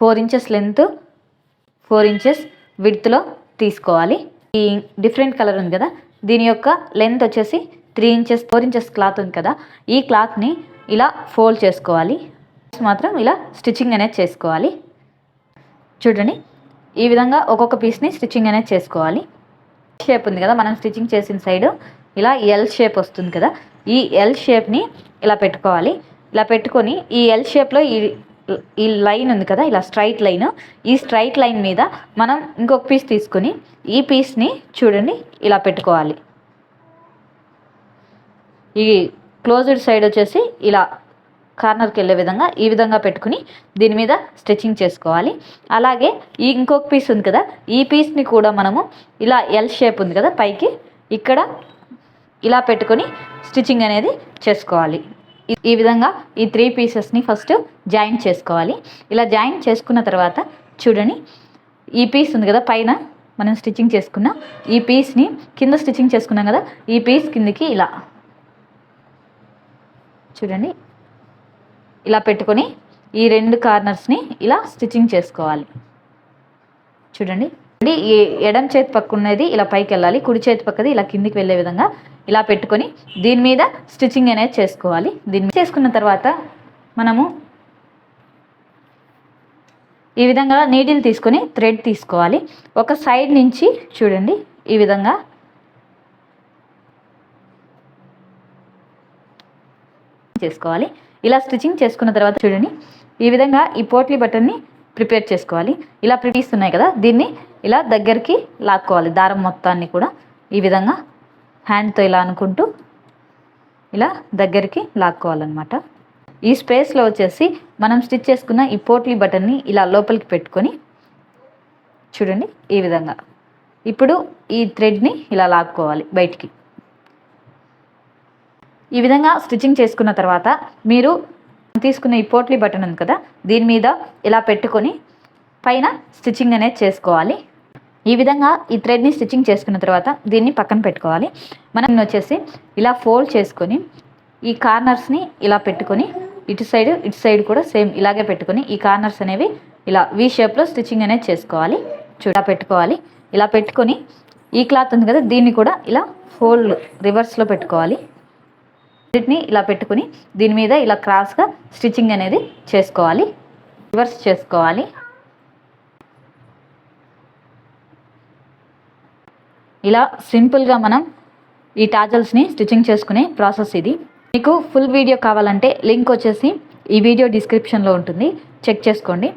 4 inches length 4 inches విడ్త్లో తీసుకోవాలి. ఈ different colour ఉంది కదా, దీని యొక్క లెంత్ వచ్చేసి 3 ఇంచెస్ 4 ఇంచెస్ క్లాత్ ఉంది కదా, ఈ క్లాత్ని ఇలా ఫోల్డ్ చేసుకోవాలి. మాత్రం ఇలా స్టిచ్చింగ్ అనేది చేసుకోవాలి. చూడండి, ఈ విధంగా ఒక్కొక్క పీస్ని స్టిచ్చింగ్ అనేది చేసుకోవాలి. షేప్ ఉంది కదా, మనం స్టిచ్చింగ్ చేసిన సైడ్ ఇలా ఎల్ షేప్ వస్తుంది కదా, ఈ ఎల్ షేప్ని ఇలా పెట్టుకోవాలి. ఇలా పెట్టుకొని ఈ ఎల్ షేప్లో ఈ లైన్ ఉంది కదా, ఇలా స్ట్రైట్ లైన్, ఈ స్ట్రైట్ లైన్ మీద మనం ఇంకొక పీస్ తీసుకొని ఈ పీస్ని చూడండి ఇలా పెట్టుకోవాలి. ఈ క్లోజ్డ్ సైడ్ వచ్చేసి ఇలా కార్నర్కి వెళ్ళే విధంగా ఈ విధంగా పెట్టుకుని దీని మీద స్టిచ్చింగ్ చేసుకోవాలి. అలాగే ఈ ఇంకొక పీస్ ఉంది కదా, ఈ పీస్ని కూడా మనము ఇలా ఎల్ షేప్ ఉంది కదా పైకి, ఇక్కడ ఇలా పెట్టుకొని స్టిచ్చింగ్ అనేది చేసుకోవాలి. ఈ విధంగా ఈ 3 పీసెస్ని ఫస్ట్ జాయింట్ చేసుకోవాలి. ఇలా జాయింట్ చేసుకున్న తర్వాత చూడండి, ఈ పీస్ ఉంది కదా పైన మనం స్టిచ్చింగ్ చేసుకున్న ఈ పీస్ని కింద స్టిచ్చింగ్ చేసుకున్నాం కదా, ఈ పీస్ కిందికి ఇలా చూడండి ఇలా పెట్టుకొని ఈ 2 కార్నర్స్ని ఇలా స్టిచ్చింగ్ చేసుకోవాలి. చూడండి, ఈ ఎడమ చేతి పక్క ఉన్నది ఇలా పైకి వెళ్ళాలి, కుడి చేతి పక్కది ఇలా కిందికి వెళ్ళే విధంగా ఇలా పెట్టుకొని దీని మీద స్టిచ్చింగ్ అనేది చేసుకోవాలి. దీన్ని చేసుకున్న తర్వాత మనము ఈ విధంగా నీడిల్ తీసుకొని థ్రెడ్ తీసుకోవాలి. ఒక సైడ్ నుంచి చూడండి ఈ విధంగా చేసుకోవాలి. ఇలా స్టిచ్చింగ్ చేసుకున్న తర్వాత చూడండి ఈ విధంగా ఈ పోట్లీ బటన్ని ప్రిపేర్ చేసుకోవాలి. ఇలా ప్రిపేర్ కదా, దీన్ని ఇలా దగ్గరికి లాక్కోవాలి. దారం మొత్తాన్ని కూడా ఈ విధంగా హ్యాండ్తో ఇలా అనుకుంటూ ఇలా దగ్గరికి లాక్కోవాలన్నమాట. ఈ స్పేస్లో వచ్చేసి మనం స్టిచ్ చేసుకున్న ఈ పోట్లీ బటన్ని ఇలా లోపలికి పెట్టుకొని చూడండి ఈ విధంగా ఇప్పుడు ఈ థ్రెడ్ని ఇలా లాక్కోవాలి బయటికి. ఈ విధంగా స్టిచ్చింగ్ చేసుకున్న తర్వాత మీరు తీసుకున్న ఈ పోట్లీ బటన్ ఉంది కదా, దీని మీద ఇలా పెట్టుకొని పైన స్టిచ్చింగ్ అనేది చేసుకోవాలి. ఈ విధంగా ఈ థ్రెడ్ని స్టిచ్చింగ్ చేసుకున్న తర్వాత దీన్ని పక్కన పెట్టుకోవాలి. మనం వచ్చేసి ఇలా ఫోల్డ్ చేసుకొని ఈ కార్నర్స్ని ఇలా పెట్టుకొని ఇటు సైడ్ కూడా సేమ్ ఇలాగే పెట్టుకొని ఈ కార్నర్స్ అనేవి ఇలా వి షేప్లో స్టిచ్చింగ్ అనేది చేసుకోవాలి. చూడా పెట్టుకోవాలి. ఇలా పెట్టుకొని ఈ క్లాత్ ఉంది కదా, దీన్ని కూడా ఇలా ఫోల్డ్ రివర్స్లో పెట్టుకోవాలి. వీటిని ఇలా పెట్టుకుని దీని మీద ఇలా క్రాస్గా స్టిచ్చింగ్ అనేది చేసుకోవాలి, రివర్స్ చేసుకోవాలి. ఇలా సింపుల్గా మనం ఈ టాజల్స్ని స్టిచ్చింగ్ చేసుకునే ప్రాసెస్ ఇది. మీకు ఫుల్ వీడియో కావాలంటే లింక్ వచ్చేసి ఈ వీడియో డిస్క్రిప్షన్లో ఉంటుంది, చెక్ చేసుకోండి.